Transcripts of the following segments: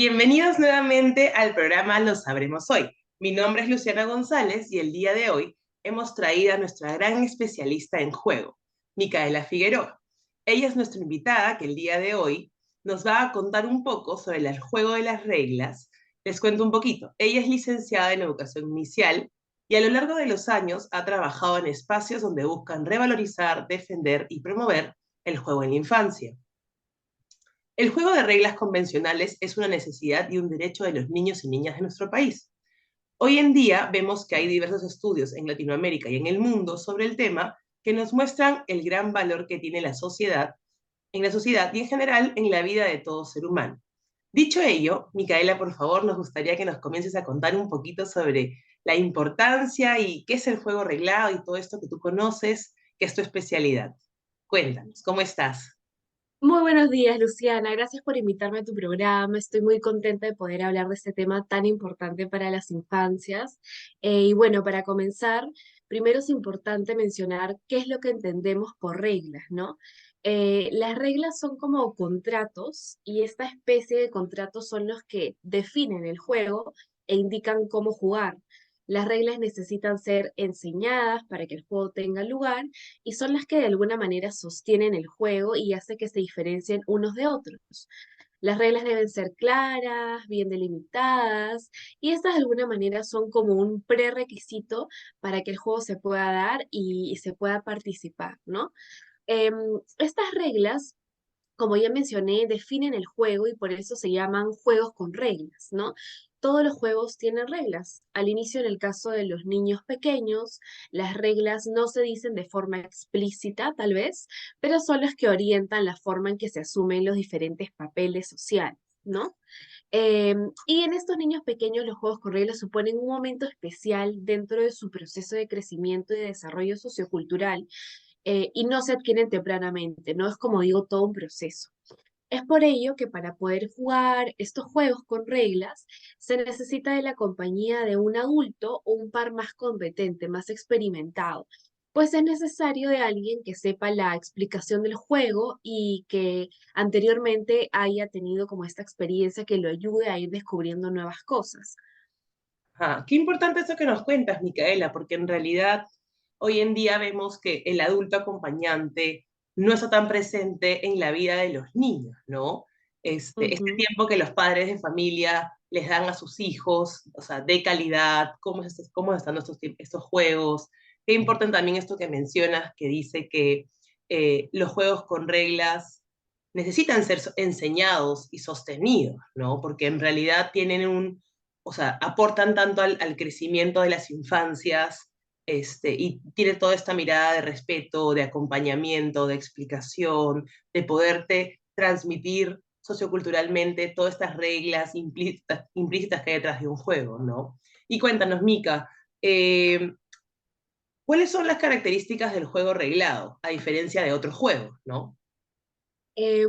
Bienvenidos nuevamente al programa Lo Sabremos Hoy. Mi nombre es Luciana González y el día de hoy hemos traído a nuestra gran especialista en juego, Micaela Figueroa. Ella es nuestra invitada que el día de hoy nos va a contar un poco sobre el juego de las reglas. Les cuento un poquito. Ella es licenciada en educación inicial y a lo largo de los años ha trabajado en espacios donde buscan revalorizar, defender y promover el juego en la infancia. El juego de reglas convencionales es una necesidad y un derecho de los niños y niñas de nuestro país. Hoy en día vemos que hay diversos estudios en Latinoamérica y en el mundo sobre el tema que nos muestran el gran valor que tiene en la sociedad y en general en la vida de todo ser humano. Dicho ello, Micaela, por favor, nos gustaría que nos comiences a contar un poquito sobre la importancia y qué es el juego reglado y todo esto que tú conoces, que es tu especialidad. Cuéntanos, ¿cómo estás? Muy buenos días, Luciana. Gracias por invitarme a tu programa. Estoy muy contenta de poder hablar de este tema tan importante para las infancias. Y bueno, para comenzar, primero es importante mencionar qué es lo que entendemos por reglas, ¿no? Las reglas son como contratos y esta especie de contratos son los que definen el juego e indican cómo jugar. Las reglas necesitan ser enseñadas para que el juego tenga lugar y son las que de alguna manera sostienen el juego y hace que se diferencien unos de otros. Las reglas deben ser claras, bien delimitadas, y estas de alguna manera son como un prerequisito para que el juego se pueda dar y se pueda participar, ¿no? Em, Estas reglas, como ya mencioné, definen el juego y por eso se llaman juegos con reglas, ¿no? Todos los juegos tienen reglas. Al inicio, en el caso de los niños pequeños, las reglas no se dicen de forma explícita, tal vez, pero son las que orientan la forma en que se asumen los diferentes papeles sociales, ¿no? Y en estos niños pequeños, los juegos con reglas suponen un momento especial dentro de su proceso de crecimiento y de desarrollo sociocultural, y no se adquieren tempranamente, ¿no? Es como digo, todo un proceso. Es por ello que para poder jugar estos juegos con reglas, se necesita de la compañía de un adulto o un par más competente, más experimentado, pues es necesario de alguien que sepa la explicación del juego y que anteriormente haya tenido como esta experiencia que lo ayude a ir descubriendo nuevas cosas. Ah, qué importante eso que nos cuentas, Micaela, porque en realidad hoy en día vemos que el adulto acompañante no está tan presente en la vida de los niños, ¿no? Este Ujú. tiempo que los padres de familia les dan a sus hijos, o sea, de calidad, cómo están estos juegos. Qué importante también esto que mencionas, que dice que los juegos con reglas necesitan ser enseñados y sostenidos, ¿no? Porque en realidad o sea, aportan tanto al crecimiento de las infancias, y tiene toda esta mirada de respeto, de acompañamiento, de explicación, de poderte transmitir socioculturalmente todas estas reglas implícitas que hay detrás de un juego, ¿no? Y cuéntanos, Mica, eh, ¿cuáles son las características del juego reglado, a diferencia de otros juegos, ¿no?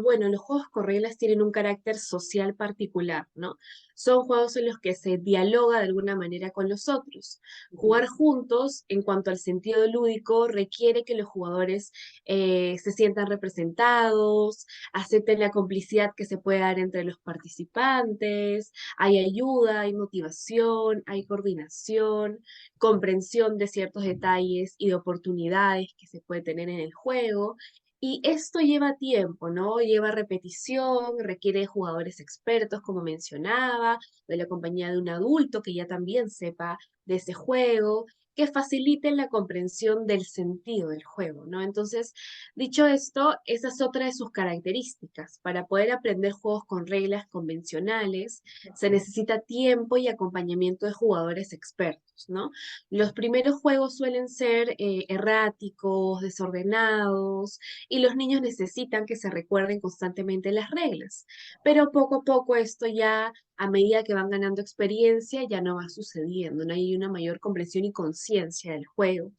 Bueno, los juegos con reglas tienen un carácter social particular, ¿no? Son juegos en los que se dialoga de alguna manera con los otros. Jugar juntos, en cuanto al sentido lúdico, requiere que los jugadores se sientan representados, acepten la complicidad que se puede dar entre los participantes, hay ayuda, hay motivación, hay coordinación, comprensión de ciertos detalles y de oportunidades que se puede tener en el juego. Y esto lleva tiempo, ¿no? Lleva repetición, requiere jugadores expertos, como mencionaba, de la compañía de un adulto que ya también sepa de ese juego, que faciliten la comprensión del sentido del juego, ¿no? Entonces, dicho esto, esa es otra de sus características. Para poder aprender juegos con reglas convencionales, se necesita tiempo y acompañamiento de jugadores expertos, ¿no? Los primeros juegos suelen ser erráticos, desordenados, y los niños necesitan que se recuerden constantemente las reglas. Pero poco a poco esto ya, a medida que van ganando experiencia, ya no va sucediendo, ¿no? Hay una mayor comprensión y conciencia del juego.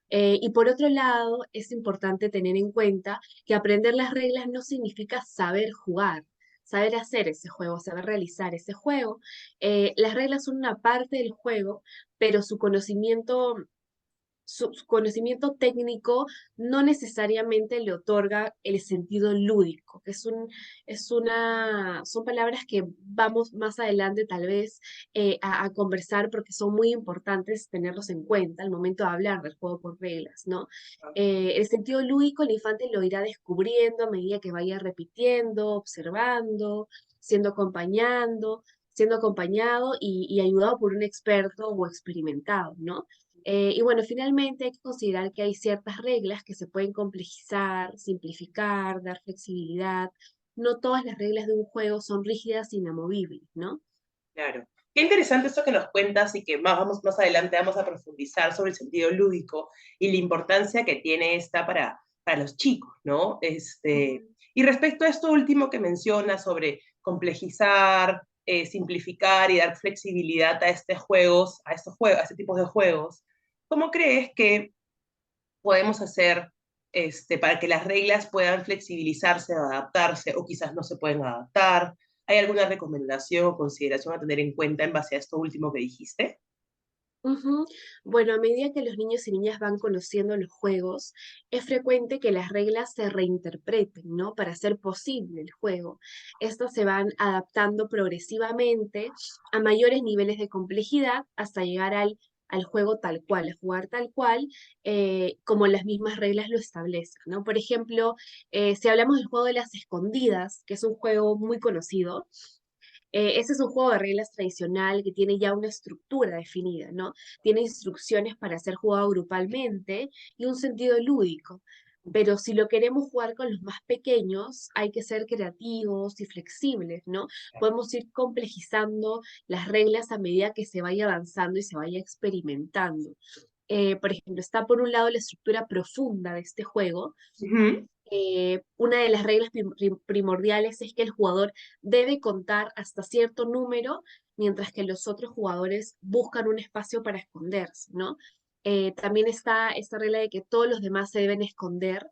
Y por otro lado, es importante tener en cuenta que aprender las reglas no significa saber jugar, saber hacer ese juego, saber realizar ese juego. Las reglas son una parte del juego, pero su conocimiento su conocimiento técnico no necesariamente le otorga el sentido lúdico, que son palabras que vamos más adelante tal vez a conversar porque son muy importantes tenerlos en cuenta al momento de hablar del juego por reglas, ¿no? El sentido lúdico el infante lo irá descubriendo a medida que vaya repitiendo, observando, siendo acompañando, siendo acompañado y ayudado por un experto o experimentado, ¿no? Y bueno, finalmente hay que considerar que hay ciertas reglas que se pueden complejizar, simplificar, dar flexibilidad. No todas las reglas de un juego son rígidas e inamovibles, ¿no? Claro. Qué interesante esto que nos cuentas y que más adelante vamos a profundizar sobre el sentido lúdico y la importancia que tiene esta para los chicos, ¿no? Ujú. Y respecto a esto último que mencionas sobre complejizar, simplificar y dar flexibilidad a a este tipo de juegos, ¿cómo crees que podemos hacer para que las reglas puedan flexibilizarse o adaptarse, o quizás no se pueden adaptar? ¿Hay alguna recomendación o consideración a tener en cuenta en base a esto último que dijiste? Ujú. Bueno, a medida que los niños y niñas van conociendo los juegos, es frecuente que las reglas se reinterpreten, ¿no? Para hacer posible el juego. Estas se van adaptando progresivamente a mayores niveles de complejidad hasta llegar al juego tal cual, a jugar tal cual, como las mismas reglas lo establecen, ¿no? Por ejemplo, si hablamos del juego de las escondidas, que es un juego muy conocido, ese es un juego de reglas tradicional que tiene ya una estructura definida, ¿no? Tiene instrucciones para ser jugado grupalmente y un sentido lúdico. Pero si lo queremos jugar con los más pequeños, hay que ser creativos y flexibles, ¿no? Podemos ir complejizando las reglas a medida que se vaya avanzando y se vaya experimentando. Por ejemplo, está por un lado la estructura profunda de este juego. Ujú. Una de las reglas primordiales es que el jugador debe contar hasta cierto número, mientras que los otros jugadores buscan un espacio para esconderse, ¿no? También está esta regla de que todos los demás se deben esconder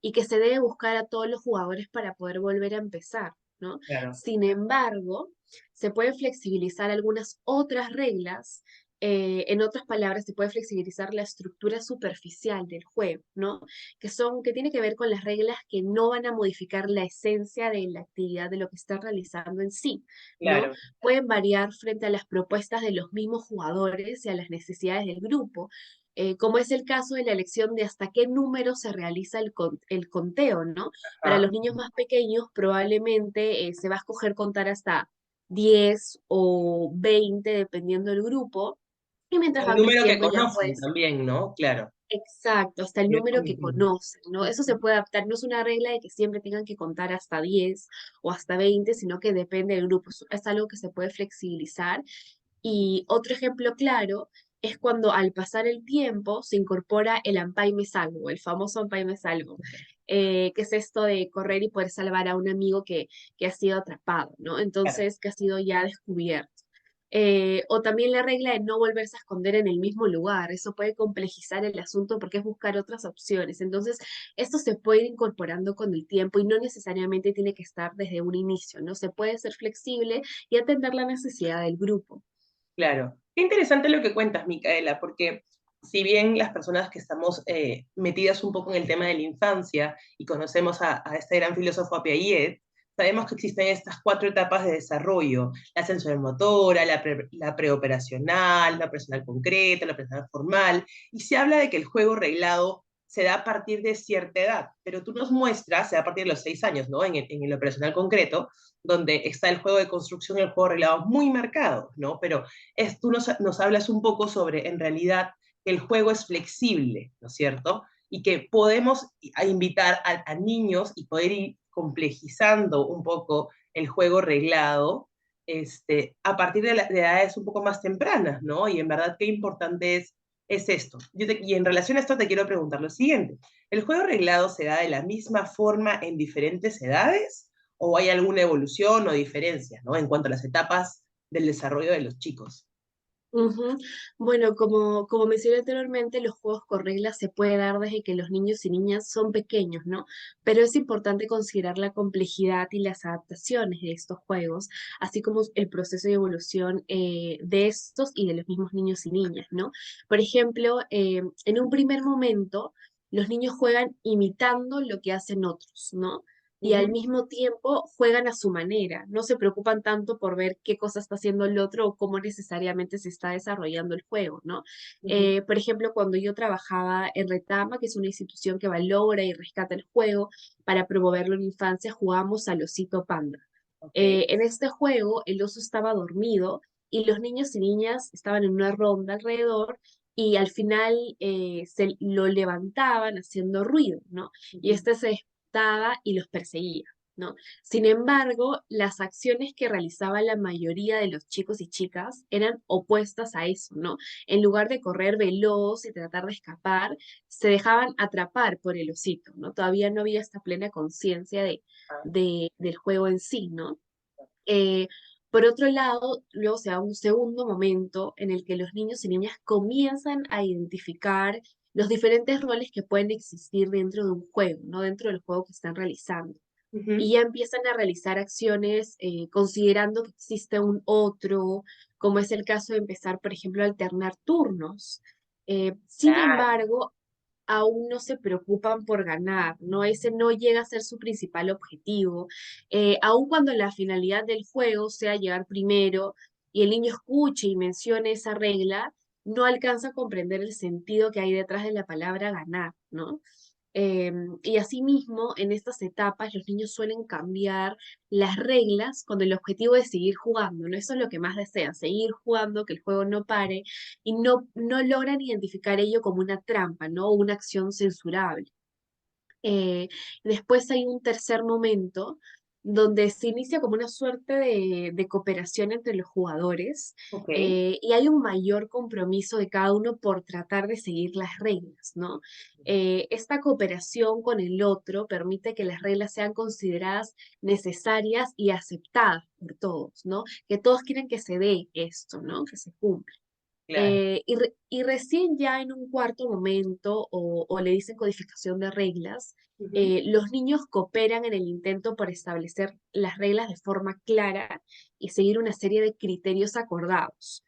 y que se debe buscar a todos los jugadores para poder volver a empezar, ¿no? Claro. Sin embargo, se pueden flexibilizar algunas otras reglas. En otras palabras, se puede flexibilizar la estructura superficial del juego, ¿no? Que tiene que ver con las reglas que no van a modificar la esencia de la actividad de lo que está realizando en sí, ¿no? Claro. Pueden variar frente a las propuestas de los mismos jugadores y a las necesidades del grupo, como es el caso de la elección de hasta qué número se realiza el conteo, ¿no? Para Ajá. los niños más pequeños probablemente se va a escoger contar hasta 10 o 20 dependiendo del grupo, y mientras El van número que creciendo ya conocen pues también, ¿no? Claro. exacto, hasta el Yo número que también. conocen, ¿no? Eso se puede adaptar, no es una regla de que siempre tengan que contar hasta 10 o hasta 20, sino que depende del grupo, es algo que se puede flexibilizar. Y otro ejemplo claro es cuando al pasar el tiempo se incorpora el ampay me salvo, el famoso ampay me salvo, que es esto de correr y poder salvar a un amigo que ha sido atrapado, ¿no? Claro. Entonces, que ha sido ya descubierto. O también la regla de no volverse a esconder en el mismo lugar. Eso puede complejizar el asunto porque es buscar otras opciones. Entonces, esto se puede ir incorporando con el tiempo y no necesariamente tiene que estar desde un inicio, ¿no? Se puede ser flexible y atender la necesidad del grupo. Claro. Qué interesante lo que cuentas, Micaela, porque si bien las personas que estamos metidas un poco en el tema de la infancia y conocemos a este gran filósofo Piaget, sabemos que existen estas cuatro etapas de desarrollo: la sensomotora, la preoperacional, la personal concreta, la personal formal, y se habla de que el juego reglado se da a partir de cierta edad, pero tú nos muestras, se da a partir de los 6 años, ¿no? En el operacional concreto, donde está el juego de construcción y el juego reglado muy marcados, ¿no? Pero tú nos hablas un poco sobre, en realidad, que el juego es flexible, ¿no es cierto? Y que podemos invitar a niños y poder ir complejizando un poco el juego reglado a partir de edades un poco más tempranas, ¿no? Y en verdad qué importante es esto. Y en relación a esto te quiero preguntar lo siguiente: ¿el juego reglado se da de la misma forma en diferentes edades o hay alguna evolución o diferencia, ¿no? En cuanto a las etapas del desarrollo de los chicos? Ujú. Bueno, como mencioné anteriormente, los juegos con reglas se puede dar desde que los niños y niñas son pequeños, ¿no? Pero es importante considerar la complejidad y las adaptaciones de estos juegos, así como el proceso de evolución de estos y de los mismos niños y niñas, ¿no? Por ejemplo, en un primer momento, los niños juegan imitando lo que hacen otros, ¿no? Y al Ujú, mismo tiempo juegan a su manera, no se preocupan tanto por ver qué cosa está haciendo el otro o cómo necesariamente se está desarrollando el juego, ¿no? ujú. Por ejemplo, cuando yo trabajaba en Retama, que es una institución que valora y rescata el juego para promoverlo en la infancia, jugábamos al osito panda. Ok, En este juego, el oso estaba dormido y los niños y niñas estaban en una ronda alrededor y al final se lo levantaban haciendo ruido, ¿no? Y ujú. este se despertaba y los perseguía, ¿no? Sin embargo, las acciones que realizaba la mayoría de los chicos y chicas eran opuestas a eso, ¿no? En lugar de correr veloz y tratar de escapar, se dejaban atrapar por el osito, ¿no? Todavía no había esta plena conciencia Ah, del juego en sí, ¿no? Eh, por otro lado, luego se da un segundo momento en el que los niños y niñas comienzan a identificar los diferentes roles que pueden existir dentro de un juego, ¿no? Dentro del juego que están realizando. Y ujú. ya empiezan a realizar acciones considerando que existe un otro, como es el caso de empezar, por ejemplo, a alternar turnos. Sin Claro. embargo, aún no se preocupan por ganar, ¿no? Ese no llega a ser su principal objetivo, aun cuando la finalidad del juego sea llegar primero y el niño escuche y mencione esa regla, no alcanza a comprender el sentido que hay detrás de la palabra ganar, ¿no? Y asimismo, en estas etapas los niños suelen cambiar las reglas con el objetivo de seguir jugando, ¿no? Eso es lo que más desean, seguir jugando, que el juego no pare, y no logran identificar ello como una trampa, ¿no? O una acción censurable. Eh, Después hay un tercer momento donde se inicia como una suerte de cooperación entre los jugadores Ok, y hay un mayor compromiso de cada uno por tratar de seguir las reglas, ¿no? Esta cooperación con el otro permite que las reglas sean consideradas necesarias y aceptadas por todos, ¿no? Que todos quieren que se dé esto, ¿no? Que se cumpla. claro. Y recién ya en un cuarto momento, o le dicen codificación de reglas, Ujú. los niños cooperan en el intento por establecer las reglas de forma clara y seguir una serie de criterios acordados.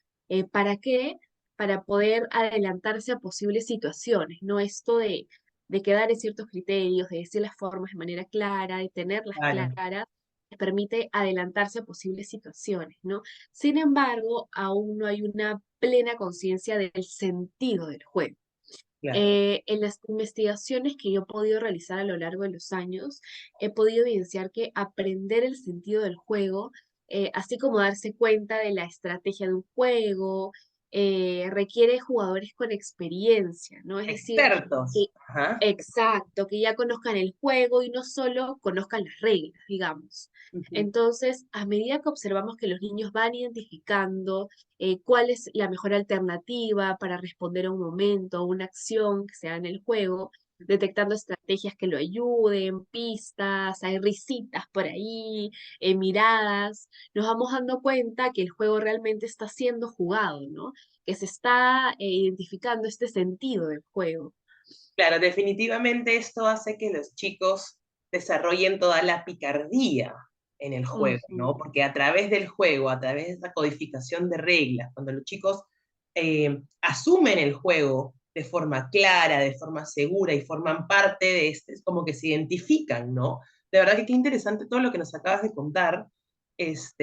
¿Para qué? Para poder adelantarse a posibles situaciones, ¿no? Esto de quedar en ciertos criterios, de decir las formas de manera clara, de tenerlas Claro, claras, les permite adelantarse a posibles situaciones, ¿no? Sin embargo, aún no hay una plena conciencia del sentido del juego. claro. En las investigaciones que yo he podido realizar a lo largo de los años, he podido evidenciar que aprender el sentido del juego, así como darse cuenta de la estrategia de un juego, requiere jugadores con experiencia, ¿no? Es decir, Expertos. que Ajá. exacto, que ya conozcan el juego y no solo conozcan las reglas, digamos. Ujú. Entonces, a medida que observamos que los niños van identificando cuál es la mejor alternativa para responder a un momento, a una acción que sea en el juego, detectando estrategias que lo ayuden, pistas, hay risitas por ahí, miradas, nos vamos dando cuenta que el juego realmente está siendo jugado, ¿no? Que se está identificando este sentido del juego. Claro, definitivamente esto hace que los chicos desarrollen toda la picardía en el juego, Ujú. ¿no? Porque a través del juego, a través de esa codificación de reglas, cuando los chicos asumen el juego de forma clara, de forma segura y forman parte de este, es como que se identifican, ¿no? De verdad que qué interesante todo lo que nos acabas de contar,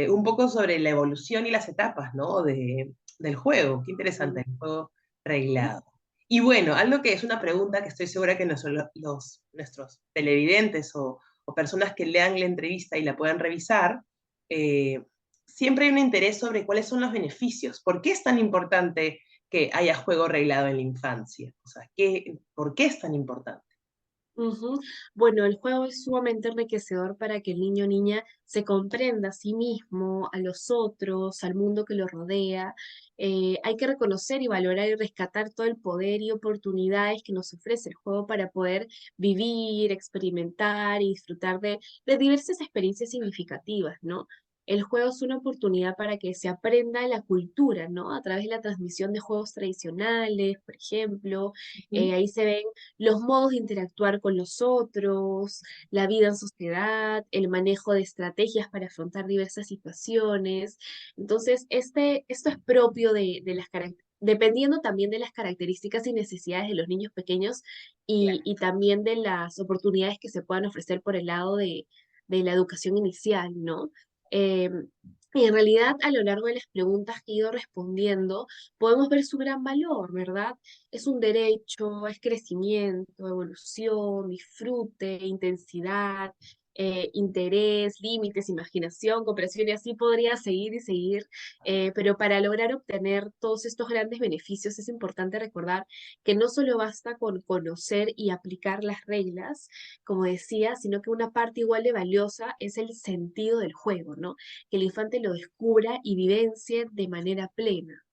un poco sobre la evolución y las etapas, ¿no? Del juego, qué interesante, el juego reglado. Y bueno, algo que es una pregunta que estoy segura que nuestros televidentes o personas que lean la entrevista y la puedan revisar, eh, siempre hay un interés sobre cuáles son los beneficios. ¿Por qué es tan importante que haya juego reglado en la infancia? O sea, ¿por qué es tan importante? Ujú. Bueno, el juego es sumamente enriquecedor para que el niño o niña se comprenda a sí mismo, a los otros, al mundo que lo rodea. Hay que reconocer y valorar y rescatar todo el poder y oportunidades que nos ofrece el juego para poder vivir, experimentar y disfrutar de diversas experiencias significativas, ¿no? el juego es una oportunidad para que se aprenda la cultura, ¿no? A través de la transmisión de juegos tradicionales, por ejemplo, Ujú. ahí se ven los modos de interactuar con los otros, la vida en sociedad, el manejo de estrategias para afrontar diversas situaciones. Entonces, esto es propio de las características. Dependiendo también de las características y necesidades de los niños pequeños y también de las oportunidades que se puedan ofrecer por el lado de la educación inicial, ¿no? Eh, y en realidad, a lo largo de las preguntas que he ido respondiendo, podemos ver su gran valor, ¿verdad? Es un derecho, es crecimiento, evolución, disfrute, intensidad, interés, límites, imaginación, cooperación, y así podría seguir y seguir. Pero para lograr obtener todos estos grandes beneficios es importante recordar que no solo basta con conocer y aplicar las reglas, como decía, sino que una parte igual de valiosa es el sentido del juego, ¿no? Que el infante lo descubra y vivencie de manera plena.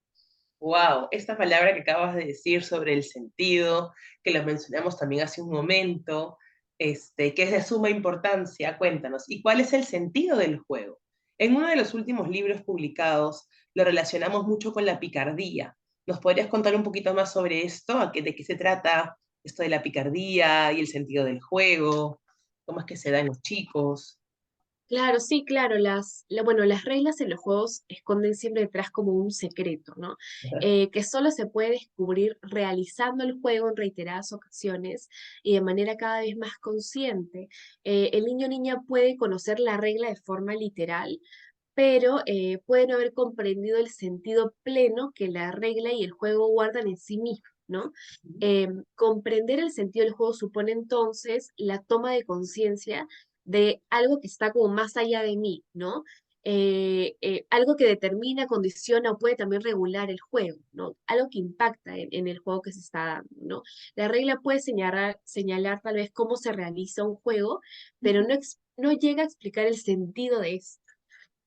Wow, esta palabra que acabas de decir sobre el sentido, que lo mencionamos también hace un momento, que es de suma importancia, cuéntanos, ¿y cuál es el sentido del juego? En uno de los últimos libros publicados lo relacionamos mucho con la picardía. ¿Nos podrías contar un poquito más sobre esto? ¿De qué se trata esto de la picardía y el sentido del juego? ¿Cómo es que se da en los chicos? Claro, sí, claro, bueno, las reglas en los juegos esconden siempre detrás como un secreto, ¿no? Que solo se puede descubrir realizando el juego en reiteradas ocasiones y de manera cada vez más consciente. El niño o niña puede conocer la regla de forma literal, pero puede no haber comprendido el sentido pleno que la regla y el juego guardan en sí mismos, ¿no? Comprender el sentido del juego supone entonces la toma de conciencia de algo que está como más allá de mí, ¿no? Algo que determina, condiciona o puede también regular el juego, ¿no? Algo que impacta en el juego que se está dando, ¿no? La regla puede señalar tal vez cómo se realiza un juego, pero no llega a explicar el sentido de esto.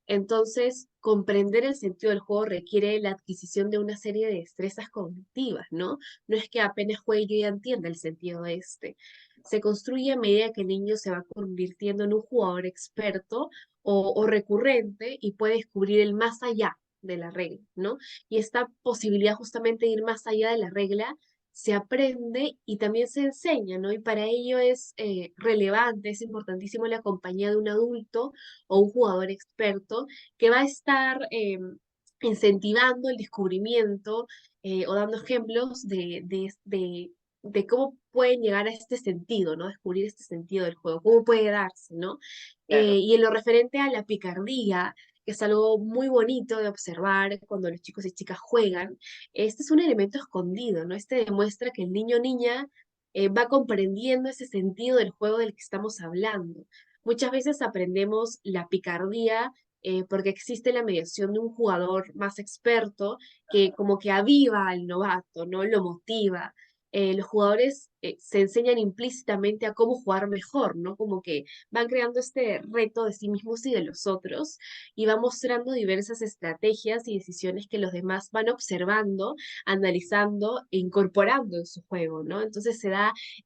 Entonces, comprender el sentido del juego requiere la adquisición de una serie de destrezas cognitivas, ¿no? No es que apenas juegue yo ya entienda el sentido de este. Se construye a medida que el niño se va convirtiendo en un jugador experto o recurrente y puede descubrir el más allá de la regla, ¿no? Y esta posibilidad justamente de ir más allá de la regla se aprende y también se enseña, ¿no? Y para ello es relevante, es importantísimo la compañía de un adulto o un jugador experto que va a estar incentivando el descubrimiento o dando ejemplos de cómo pueden llegar a este sentido, ¿no? Descubrir este sentido del juego, cómo puede darse, ¿no? Claro. Y en lo referente a la picardía, que es algo muy bonito de observar cuando los chicos y chicas juegan, este es un elemento escondido, ¿no? Este demuestra que el niño o niña va comprendiendo ese sentido del juego del que estamos hablando. Muchas veces aprendemos la picardía porque existe la mediación de un jugador más experto que como que aviva al novato, ¿no? Lo motiva. Los jugadores se enseñan implícitamente a cómo jugar mejor, ¿no? Como que van creando este reto de sí mismos y de los otros y van mostrando diversas estrategias y decisiones que los demás van observando, analizando e incorporando en su juego, ¿no? Entonces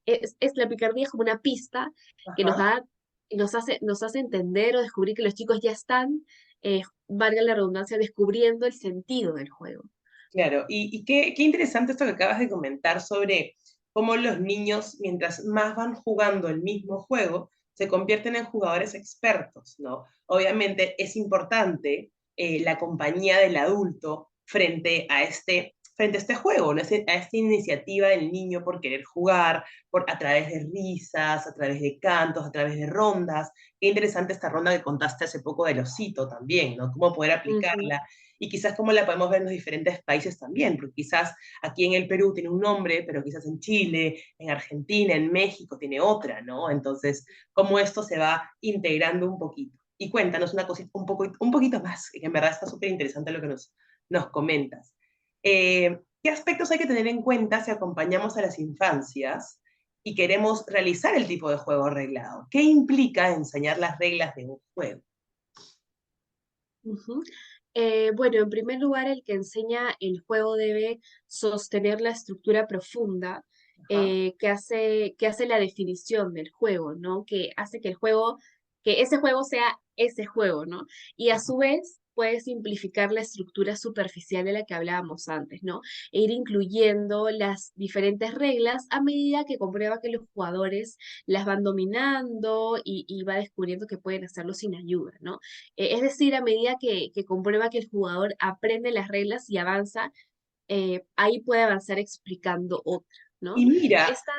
es la picardía como una pista que nos Ajá. da nos hace entender o descubrir que los chicos ya están, valga la redundancia, descubriendo el sentido del juego. Claro, y qué interesante esto que acabas de comentar sobre cómo los niños, mientras más van jugando el mismo juego, se convierten en jugadores expertos, ¿no? Obviamente es importante la compañía del adulto frente a este juego, ¿no? A esta iniciativa del niño por querer jugar, a través de risas, a través de cantos, a través de rondas. Qué interesante esta ronda que contaste hace poco del osito también, ¿no? Cómo poder Ujú, aplicarla y quizás cómo la podemos ver en los diferentes países también, porque quizás aquí en el Perú tiene un nombre, pero quizás en Chile, en Argentina, en México tiene otra, ¿no? Entonces, cómo esto se va integrando un poquito. Y cuéntanos una cosita, un poquito más, que en verdad está súper interesante lo que nos comentas. ¿Qué aspectos hay que tener en cuenta si acompañamos a las infancias y queremos realizar el tipo de juego arreglado? ¿Qué implica enseñar las reglas de un juego? ujú. Bueno, en primer lugar, el que enseña el juego debe sostener la estructura profunda Ajá. que hace la definición del juego, ¿no? Que hace que el juego que ese juego sea ese juego, ¿no? Y a su vez puede simplificar la estructura superficial de la que hablábamos antes, ¿no? E ir incluyendo las diferentes reglas a medida que comprueba que los jugadores las van dominando y va descubriendo que pueden hacerlo sin ayuda, ¿no? Es decir, a medida que comprueba que el jugador aprende las reglas y avanza, ahí puede avanzar explicando otra, ¿no? Y mira, Esta,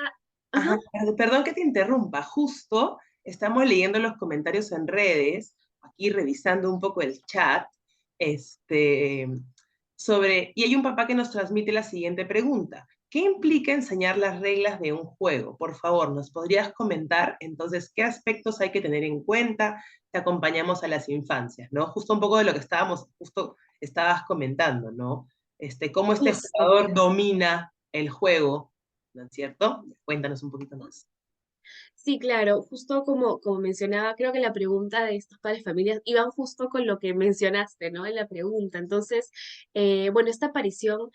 ajá, ajá, perdón que te interrumpa, justo estamos leyendo los comentarios en redes, aquí revisando un poco el chat, este, y hay un papá que nos transmite la siguiente pregunta. ¿Qué implica enseñar las reglas de un juego? Por favor, ¿nos podrías comentar entonces qué aspectos hay que tener en cuenta? Te acompañamos a las infancias, ¿no? Justo un poco de lo que justo estabas comentando, ¿no? Cómo este justo. jugador domina el juego, ¿no es cierto? Cuéntanos un poquito más. Sí, claro, justo como mencionaba, creo que la pregunta de estos padres de familias iban justo con lo que mencionaste, ¿no? En la pregunta. Entonces, bueno, esta aparición,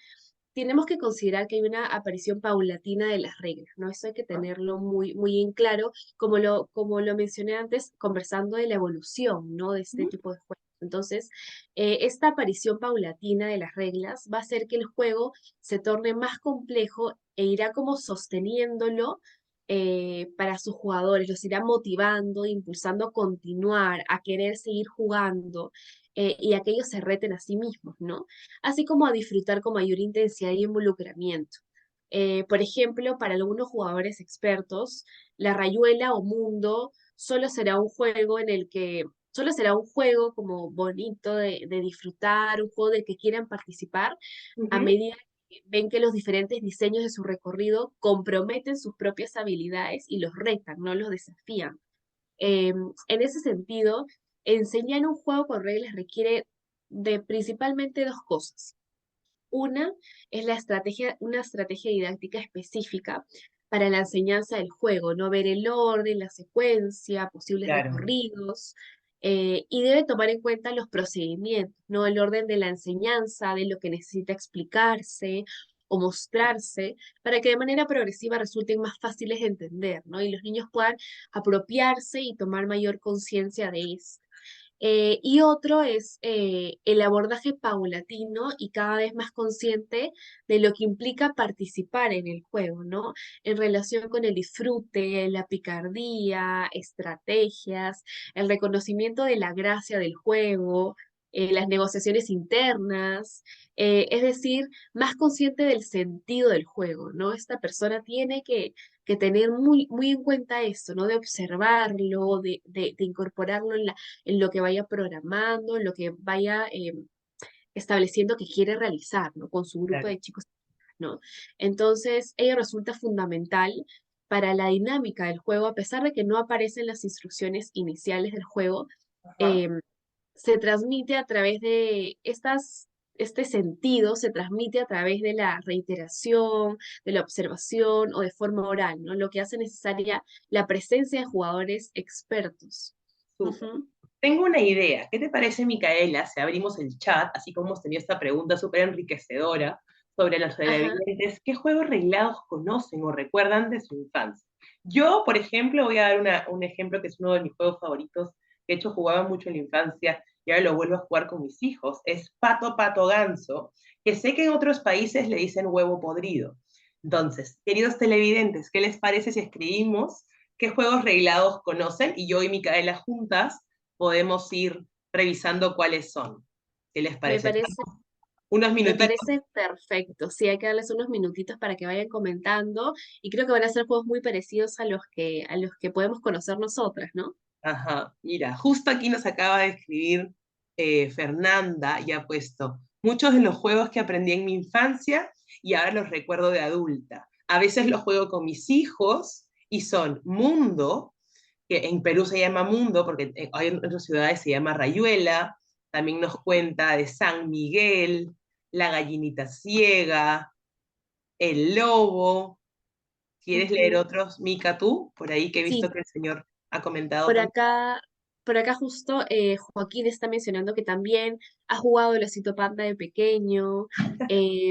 tenemos que considerar que hay una aparición paulatina de las reglas, ¿no? Eso hay que tenerlo muy, muy en claro, como lo mencioné antes, conversando de la evolución, ¿no? De este tipo de juegos. Entonces, esta aparición paulatina de las reglas va a hacer que el juego se torne más complejo e irá como sosteniéndolo para sus jugadores, los irá motivando, impulsando a continuar, a querer seguir jugando y a que ellos se reten a sí mismos, ¿no? Así como a disfrutar con mayor intensidad y involucramiento. Por ejemplo, para algunos jugadores expertos, la rayuela o mundo solo será un juego en el que, solo será un juego como bonito de disfrutar, un juego del que quieran participar a Ujú. medida que ven que los diferentes diseños de su recorrido comprometen sus propias habilidades y los retan, no los desafían. En ese sentido, enseñar un juego con reglas requiere de principalmente dos cosas. Una es una estrategia didáctica específica para la enseñanza del juego, no ver el orden, la secuencia, posibles Claro, recorridos, y debe tomar en cuenta los procedimientos, no el orden de la enseñanza, de lo que necesita explicarse o mostrarse, para que de manera progresiva resulten más fáciles de entender, ¿no? Y los niños puedan apropiarse y tomar mayor conciencia de eso. Y otro es el abordaje paulatino y cada vez más consciente de lo que implica participar en el juego, ¿no? En relación con el disfrute, la picardía, estrategias, el reconocimiento de la gracia del juego, las negociaciones internas, es decir, más consciente del sentido del juego, ¿no? Esta persona tiene que tener muy, muy en cuenta esto, ¿no? De observarlo, de incorporarlo en lo que vaya programando, en lo que vaya estableciendo que quiere realizar, ¿no? Con su grupo claro. de chicos, ¿no? Entonces, ello resulta fundamental para la dinámica del juego, a pesar de que no aparecen las instrucciones iniciales del juego, Ajá. eh, se transmite a través de este sentido se transmite a través de la reiteración, de la observación o de forma oral, ¿no? Lo que hace necesaria la presencia de jugadores expertos. Súper. Ujú. Tengo una idea. ¿Qué te parece, Micaela, si abrimos el chat, así como hemos tenido esta pregunta súper enriquecedora sobre los Ajá. televidentes, qué juegos reglados conocen o recuerdan de su infancia? Yo, por ejemplo, voy a dar un ejemplo que es uno de mis juegos favoritos, que de hecho jugaba mucho en la infancia y ahora lo vuelvo a jugar con mis hijos. Es Pato Pato Ganso, que sé que en otros países le dicen huevo podrido. Entonces, queridos televidentes, ¿qué les parece si escribimos qué juegos reglados conocen? Y yo y Micaela juntas podemos ir revisando cuáles son. ¿Qué les Me parece? parece, Unos me minutitos. parece perfecto. Sí, hay que darles unos minutitos para que vayan comentando y creo que van a ser juegos muy parecidos a los que podemos conocer nosotras, ¿no? Ajá, mira, justo aquí nos acaba de escribir Fernanda y ha puesto muchos de los juegos que aprendí en mi infancia y ahora los recuerdo de adulta. A veces los juego con mis hijos y son Mundo, que en Perú se llama Mundo porque hay en otras ciudades se llama Rayuela. También nos cuenta de San Miguel, La gallinita ciega, El lobo. ¿Quieres leer Ujú. otros, Mica, tú? Por ahí que he visto Sí, que el señor ha comentado por también. acá Por acá justo Joaquín está mencionando que también ha jugado el Osito Panda de pequeño.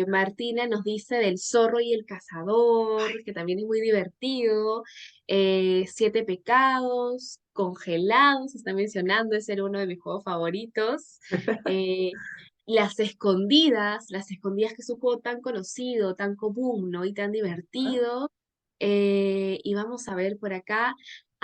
Martina nos dice del Zorro y el Cazador, que también es muy divertido. Siete Pecados, Congelados, está mencionando, ese era uno de mis juegos favoritos. Eh, las escondidas que es un juego tan conocido, tan común, ¿no? Y tan divertido. Y vamos a ver por acá.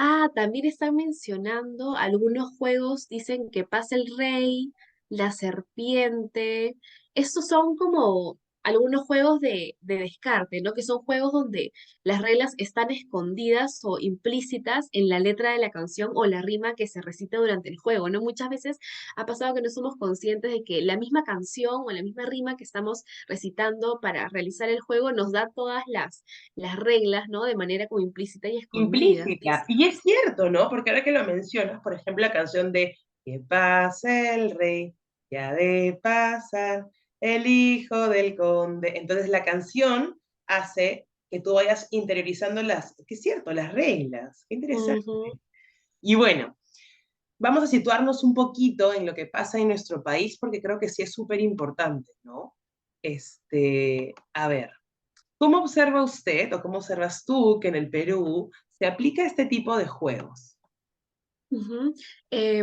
Ah, también están mencionando algunos juegos, dicen que pasa el rey, la serpiente. Estos son como algunos juegos de descarte, ¿no? Que son juegos donde las reglas están escondidas o implícitas en la letra de la canción o la rima que se recita durante el juego, ¿no? Muchas veces ha pasado que no somos conscientes de que la misma canción o la misma rima que estamos recitando para realizar el juego nos da todas las reglas, ¿no? De manera como implícita y escondida. Implícita. Y es cierto, ¿no? Porque ahora que lo mencionas, por ejemplo, la canción de Que pase el rey, que ha de pasar el hijo del conde. Entonces la canción hace que tú vayas interiorizando que es cierto, las reglas. Qué interesante. Ujú, Y bueno, vamos a situarnos un poquito en lo que pasa en nuestro país, porque creo que sí es súper importante, ¿no? A ver, ¿cómo observa usted o cómo observas tú que en el Perú se aplica este tipo de juegos? ujú.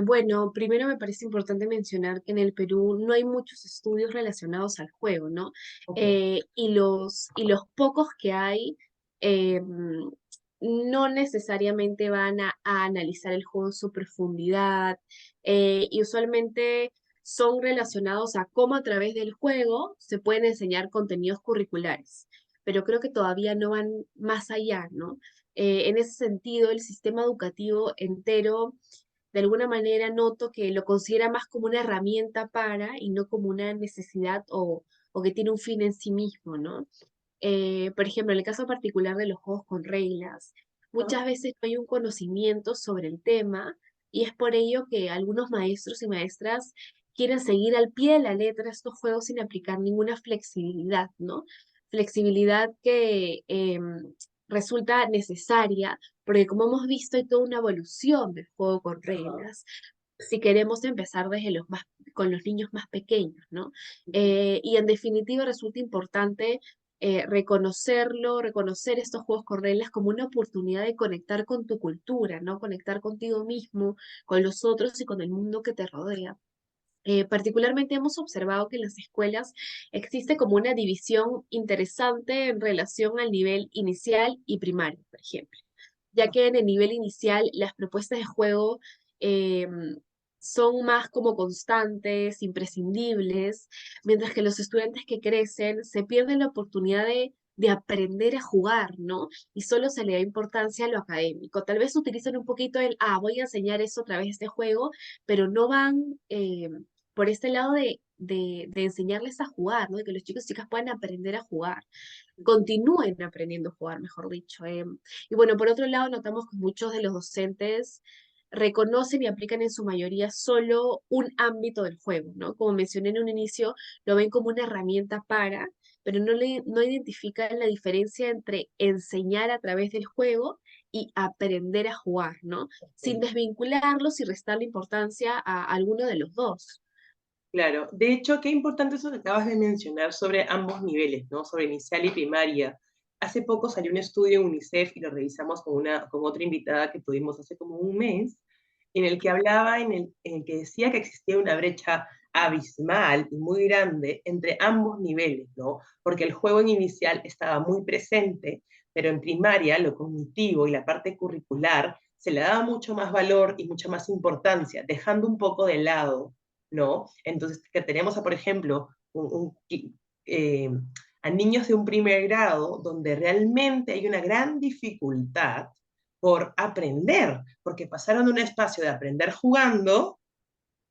Bueno, primero me parece importante mencionar que en el Perú no hay muchos estudios relacionados al juego, ¿no? Ok. Y los pocos que hay no necesariamente van a analizar el juego en su profundidad, y usualmente son relacionados a cómo a través del juego se pueden enseñar contenidos curriculares, pero creo que todavía no van más allá, ¿no? En ese sentido, el sistema educativo entero, de alguna manera, noto que lo considera más como una herramienta para y no como una necesidad o que tiene un fin en sí mismo, ¿no? Por ejemplo, en el caso particular de los juegos con reglas, Ah, muchas veces no hay un conocimiento sobre el tema y es por ello que algunos maestros y maestras quieren seguir al pie de la letra estos juegos sin aplicar ninguna flexibilidad, ¿no? Flexibilidad que resulta necesaria porque como hemos visto hay toda una evolución del juego con ajá. reglas. Si queremos empezar desde con los niños más pequeños, ¿no? Y en definitiva resulta importante reconocer estos juegos con reglas como una oportunidad de conectar con tu cultura, ¿no? Conectar contigo mismo, con los otros y con el mundo que te rodea. Particularmente hemos observado que en las escuelas existe como una división interesante en relación al nivel inicial y primario, por ejemplo, ya que en el nivel inicial las propuestas de juego son más como constantes, imprescindibles, mientras que los estudiantes que crecen se pierden la oportunidad de aprender a jugar, ¿no? Y solo se le da importancia a lo académico. Tal vez utilizan un poquito voy a enseñar eso a través de este juego, pero no van por este lado de enseñarles a jugar, ¿no? De que los chicos y chicas puedan aprender a jugar, continúen aprendiendo a jugar, mejor dicho. Y bueno, por otro lado, notamos que muchos de los docentes reconocen y aplican en su mayoría solo un ámbito del juego, ¿no? Como mencioné en un inicio, lo ven como una herramienta pero no identifican la diferencia entre enseñar a través del juego y aprender a jugar, ¿no? Sin desvincularlos y restarle importancia a alguno de los dos. Claro, de hecho, qué importante eso que acabas de mencionar sobre ambos niveles, ¿no? Sobre inicial y primaria. Hace poco salió un estudio en UNICEF y lo revisamos con otra invitada que tuvimos hace como un mes, en el que hablaba, en el que decía que existía una brecha abismal y muy grande entre ambos niveles, ¿no? Porque el juego en inicial estaba muy presente, pero en primaria lo cognitivo y la parte curricular se le daba mucho más valor y mucha más importancia, dejando un poco de lado, ¿no? Entonces, que tenemos, por ejemplo, eh, a niños de un primer grado donde realmente hay una gran dificultad por aprender, porque pasaron de un espacio de aprender jugando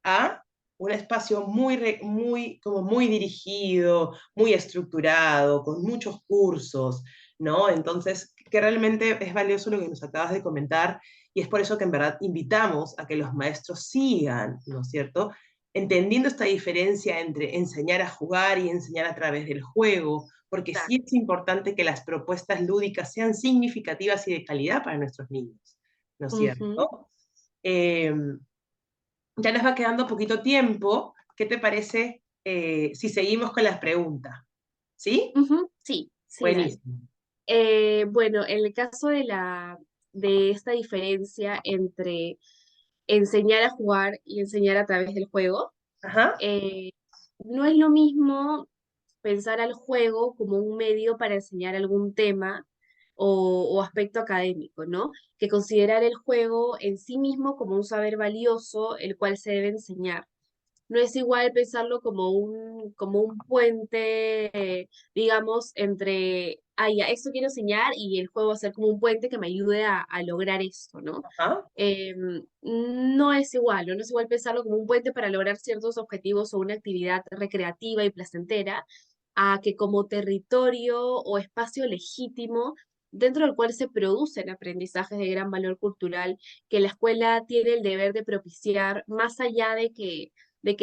a un espacio como muy dirigido, muy estructurado, con muchos cursos, ¿no? Entonces, que realmente es valioso lo que nos acabas de comentar y es por eso que en verdad invitamos a que los maestros sigan, ¿no es cierto? Entendiendo esta diferencia entre enseñar a jugar y enseñar a través del juego, porque sí es importante que las propuestas lúdicas sean significativas y de calidad para nuestros niños, ¿no es Ujú. cierto? Eh, Ya nos va quedando poquito tiempo. ¿Qué te parece si seguimos con las preguntas? ¿Sí? Ujú, sí, sí, dale. Buenísimo. Bueno, en el caso de esta diferencia entre enseñar a jugar y enseñar a través del juego, Ajá, eh, no es lo mismo pensar al juego como un medio para enseñar algún tema o aspecto académico, ¿no? Que considerar el juego en sí mismo como un saber valioso, el cual se debe enseñar. No es igual pensarlo como un puente, digamos, entre, ah, ya, esto quiero enseñar y el juego va a ser como un puente que me ayude a lograr esto, ¿no? ajá, No es igual, ¿no? No es igual pensarlo como un puente para lograr ciertos objetivos o una actividad recreativa y placentera, a que como territorio o espacio legítimo dentro del cual se producen aprendizajes de gran valor cultural que la escuela tiene el deber de propiciar más allá de que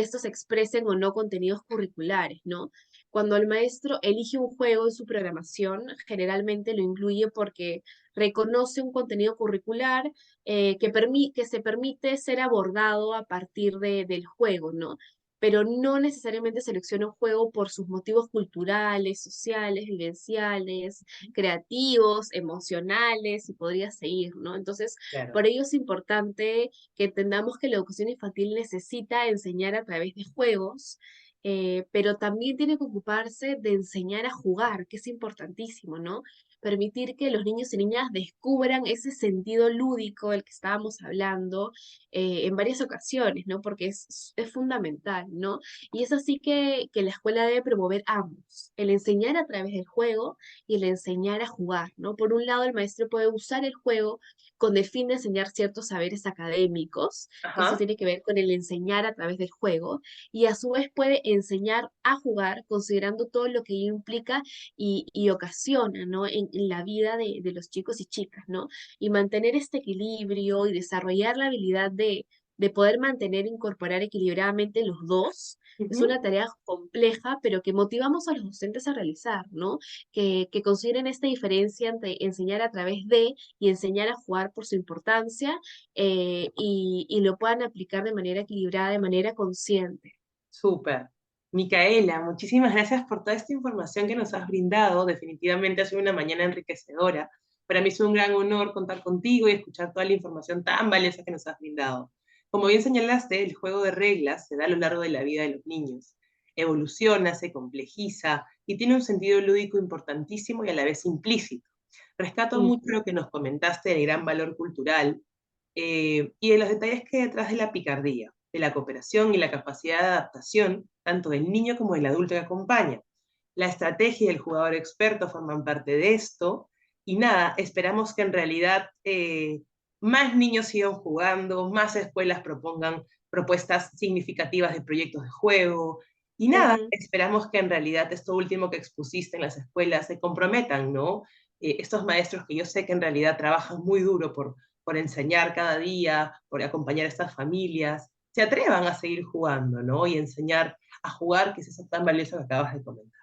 estos expresen o no contenidos curriculares, ¿no? Cuando el maestro elige un juego en su programación, generalmente lo incluye porque reconoce un contenido curricular que se permite ser abordado a partir del juego, ¿no? Pero no necesariamente selecciona un juego por sus motivos culturales, sociales, vivenciales, creativos, emocionales, y podría seguir, ¿no? Entonces, claro. por ello es importante que entendamos que la educación infantil necesita enseñar a través de juegos, pero también tiene que ocuparse de enseñar a jugar, que es importantísimo, ¿no? Permitir que los niños y niñas descubran ese sentido lúdico del que estábamos hablando en varias ocasiones, ¿no? Porque es fundamental, ¿no? Y es así que la escuela debe promover ambos, el enseñar a través del juego y el enseñar a jugar, ¿no? Por un lado, el maestro puede usar el juego con el fin de enseñar ciertos saberes académicos, que esto Ajá, tiene que ver con el enseñar a través del juego, y a su vez puede enseñar a jugar considerando todo lo que ello implica y ocasiona, ¿no? En la vida de los chicos y chicas, ¿no? Y mantener este equilibrio y desarrollar la habilidad de poder mantener e incorporar equilibradamente los dos. Es ujú, una tarea compleja, pero que motivamos a los docentes a realizar, ¿no? Que consideren esta diferencia entre enseñar a través de y enseñar a jugar por su importancia y lo puedan aplicar de manera equilibrada, de manera consciente. súper. Micaela, muchísimas gracias por toda esta información que nos has brindado. Definitivamente ha sido una mañana enriquecedora. Para mí es un gran honor contar contigo y escuchar toda la información tan valiosa que nos has brindado. Como bien señalaste, el juego de reglas se da a lo largo de la vida de los niños. Evoluciona, se complejiza y tiene un sentido lúdico importantísimo y a la vez implícito. Rescato mucho Ujú, lo que nos comentaste del gran valor cultural y de los detalles que hay detrás de la picardía, de la cooperación y la capacidad de adaptación, tanto del niño como del adulto que acompaña. La estrategia y el jugador experto forman parte de esto, y nada, esperamos que en realidad más niños sigan jugando, más escuelas propongan propuestas significativas de proyectos de juego, y nada, ujú. esperamos que en realidad esto último que expusiste en las escuelas se comprometan, ¿no? Estos maestros que yo sé que en realidad trabajan muy duro por enseñar cada día, por acompañar a estas familias, se atrevan a seguir jugando, ¿no? Y enseñar a jugar, que es eso tan valioso que acabas de comentar.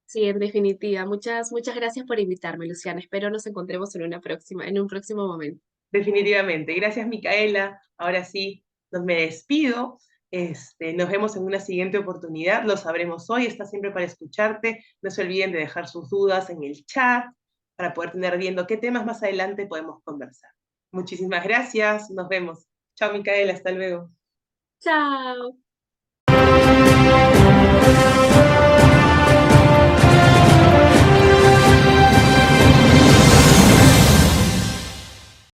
Sí, en definitiva. Muchas gracias por invitarme, Luciana. Espero nos encontremos en un próximo momento. Definitivamente. Gracias, Micaela. Ahora sí, me despido. Nos vemos en una siguiente oportunidad. Lo sabremos hoy. Está siempre para escucharte. No se olviden de dejar sus dudas en el chat para poder tener viendo qué temas más adelante podemos conversar. Muchísimas gracias. Nos vemos. Chao, Micaela. Hasta luego. Chao.